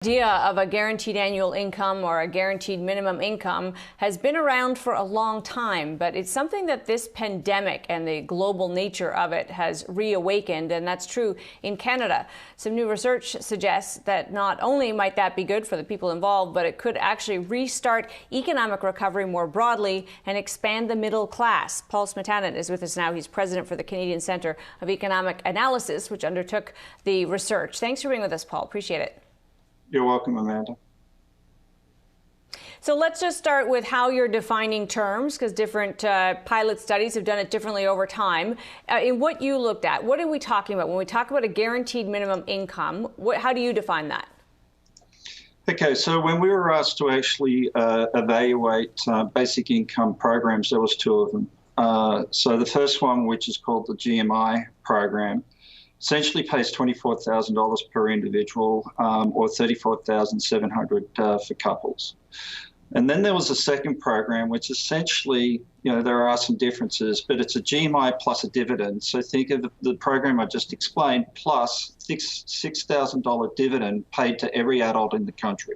The idea of a guaranteed annual income or a guaranteed minimum income has been around for a long time, but it's something that this pandemic and the global nature of it has reawakened, and that's true in Canada. Some new research suggests that not only might that be good for the people involved, but it could actually restart economic recovery more broadly and expand the middle class. Paul Smetanin is with us now. He's president for the Canadian Centre of Economic Analysis, which undertook the research. Thanks for being with us, Paul. Appreciate it. You're welcome, Amanda. So let's just start with how you're defining terms, because different pilot studies have done it differently over time. In what you looked at, what are we talking about? When we talk about a guaranteed minimum income, how do you define that? Okay, so when we were asked to actually evaluate basic income programs, there was two of them. So the first one, which is called the GMI program, essentially pays $24,000 per individual or $34,700 for couples. And then there was a second program, which essentially, there are some differences, but it's a GMI plus a dividend. So think of the program I just explained plus $6,000 dividend paid to every adult in the country.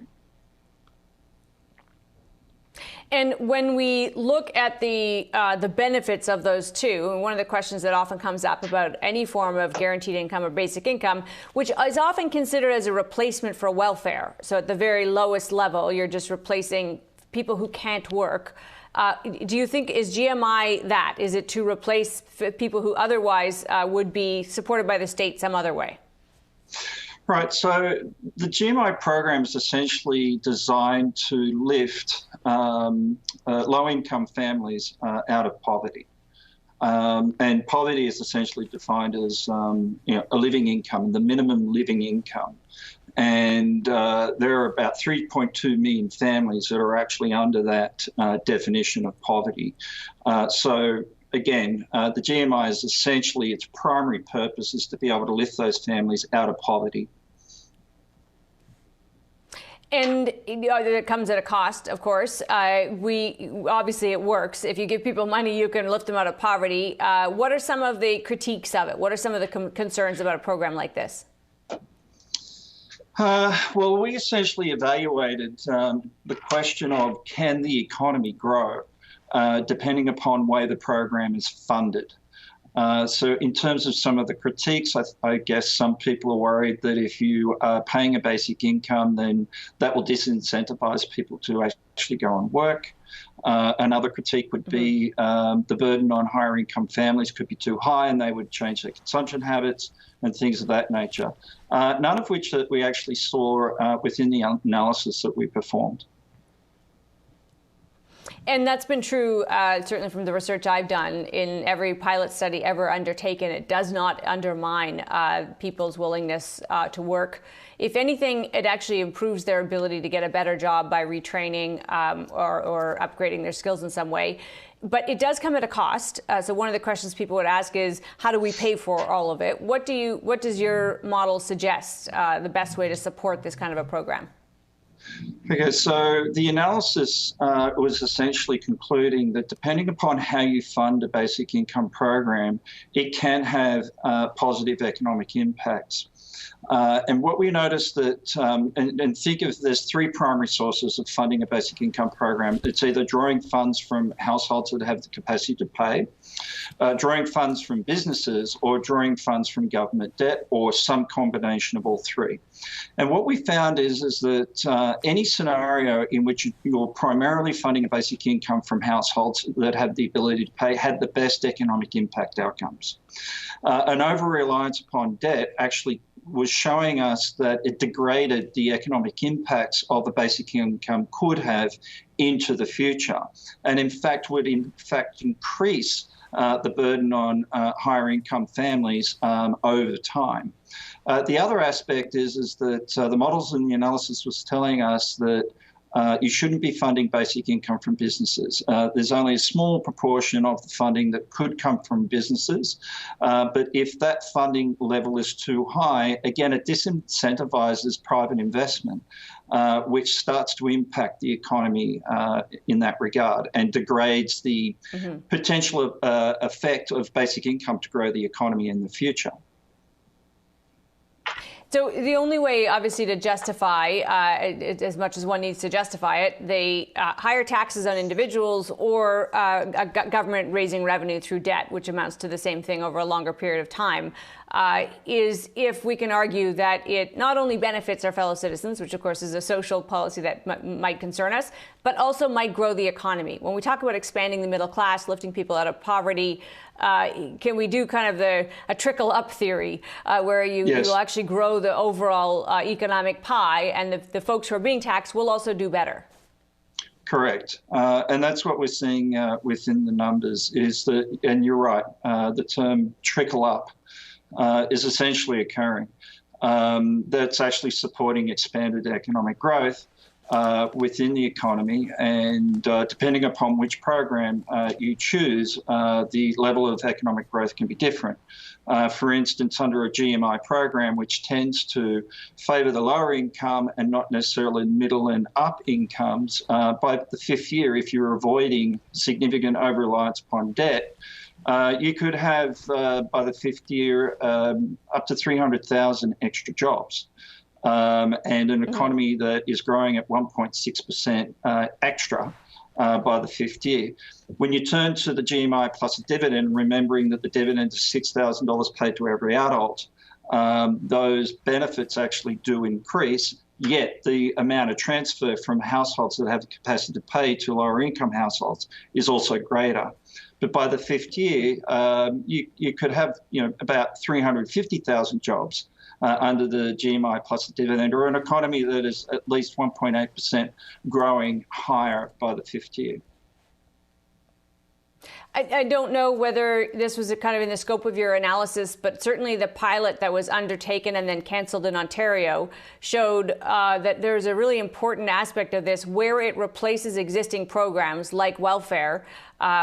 And when we look at the benefits of those two, and one of the questions that often comes up about any form of guaranteed income or basic income, which is often considered as a replacement for welfare. So at the very lowest level, you're just replacing people who can't work. Do you think, is GMI that? Is it to replace people who otherwise would be supported by the state some other way? Right. So the GMI program is essentially designed to lift low-income families out of poverty. And poverty is essentially defined as a living income, the minimum living income. And there are about 3.2 million families that are actually under that definition of poverty. Again, the GMI is essentially, its primary purpose is to be able to lift those families out of poverty. And it comes at a cost, of course. Obviously it works. If you give people money, you can lift them out of poverty. What are some of the critiques of it? What are some of the concerns about a program like this? Well, we essentially evaluated the question of, can the economy grow? Depending upon way the program is funded. So in terms of some of the critiques, I guess some people are worried that if you are paying a basic income, then that will disincentivize people to actually go and work. Another critique would be the burden on higher income families could be too high and they would change their consumption habits and things of that nature. None of which that we actually saw within the analysis that we performed. And that's been true, certainly from the research I've done in every pilot study ever undertaken. It does not undermine people's willingness to work. If anything, it actually improves their ability to get a better job by retraining or upgrading their skills in some way. But it does come at a cost. So one of the questions people would ask is, how do we pay for all of it? What does your model suggest the best way to support this kind of a program? Okay, so the analysis was essentially concluding that depending upon how you fund a basic income program, it can have positive economic impacts. And what we noticed that, and think of, there's three primary sources of funding a basic income program. It's either drawing funds from households that have the capacity to pay, drawing funds from businesses, or drawing funds from government debt, or some combination of all three. And what we found is that any scenario in which you're primarily funding a basic income from households that have the ability to pay had the best economic impact outcomes. An over-reliance upon debt actually was showing us that it degraded the economic impacts of a basic income could have into the future, and in fact would increase the burden on higher income families over time. The other aspect is that the models in the analysis was telling us that you shouldn't be funding basic income from businesses. There's only a small proportion of the funding that could come from businesses. But if that funding level is too high, again, it disincentivizes private investment, which starts to impact the economy in that regard and degrades the potential effect of basic income to grow the economy in the future. So the only way, obviously, to justify, as much as one needs to justify it, the higher taxes on individuals or government raising revenue through debt, which amounts to the same thing over a longer period of time, is if we can argue that it not only benefits our fellow citizens, which of course is a social policy that might concern us, but also might grow the economy. When we talk about expanding the middle class, lifting people out of poverty, can we do kind of a trickle-up theory where you will actually grow the overall economic pie, and the folks who are being taxed will also do better? Correct. And that's what we're seeing within the numbers is that, and you're right, the term trickle-up is essentially occurring. That's actually supporting expanded economic growth within the economy, and depending upon which program you choose, the level of economic growth can be different. For instance, under a GMI program, which tends to favour the lower income and not necessarily middle and up incomes, by the fifth year, if you're avoiding significant over-reliance upon debt, you could have, by the fifth year, up to 300,000 extra jobs. And an economy that is growing at 1.6% extra by the fifth year. When you turn to the GMI plus a dividend, remembering that the dividend is $6,000 paid to every adult, those benefits actually do increase, yet the amount of transfer from households that have the capacity to pay to lower income households is also greater. But by the fifth year, you could have about 350,000 jobs under the GMI plus a dividend, or an economy that is at least 1.8% growing higher by the fifth year. I don't know whether this was kind of in the scope of your analysis, but certainly the pilot that was undertaken and then canceled in Ontario showed that there's a really important aspect of this where it replaces existing programs like welfare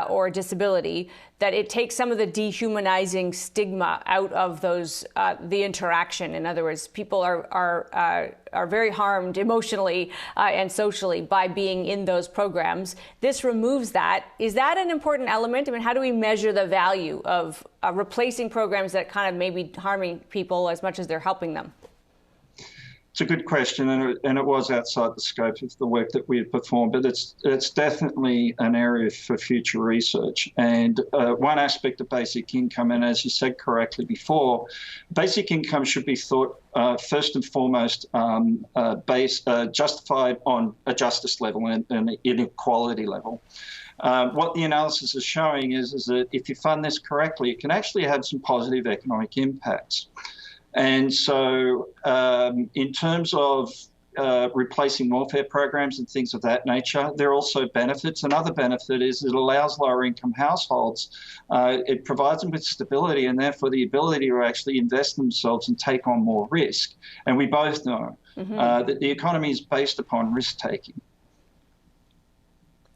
or disability, that it takes some of the dehumanizing stigma out of those the interaction. In other words, people are very harmed emotionally and socially by being in those programs. This removes that. Is that an important element? I mean, how do we measure the value of replacing programs that kind of may be harming people as much as they're helping them? It's a good question, and it was outside the scope of the work that we had performed, but it's definitely an area for future research. And one aspect of basic income, and as you said correctly before, basic income should be thought first and foremost justified on a justice level and an inequality level. What the analysis is showing is that if you fund this correctly, it can actually have some positive economic impacts. And so in terms of replacing welfare programs and things of that nature, there are also benefits. Another benefit is it allows lower income households, it provides them with stability and therefore the ability to actually invest themselves and take on more risk. And we both know that the economy is based upon risk taking.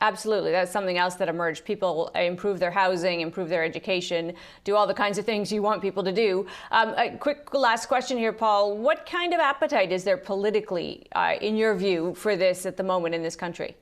Absolutely. That's something else that emerged. People improve their housing, improve their education, do all the kinds of things you want people to do. A quick last question here, Paul. What kind of appetite is there politically, in your view, for this at the moment in this country?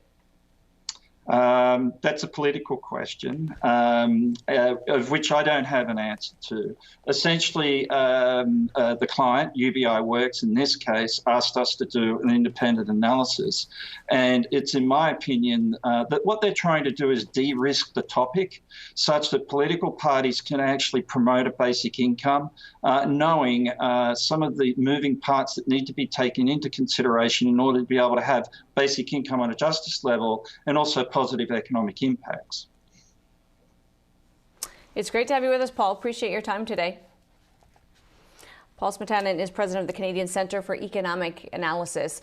That's a political question, of which I don't have an answer to. Essentially, the client, UBI Works in this case, asked us to do an independent analysis. And it's in my opinion that what they're trying to do is de-risk the topic such that political parties can actually promote a basic income, knowing some of the moving parts that need to be taken into consideration in order to be able to have basic income on a justice level and also positive economic impacts. It's great to have you with us, Paul. Appreciate your time today. Paul Smetanin is president of the Canadian Centre for Economic Analysis.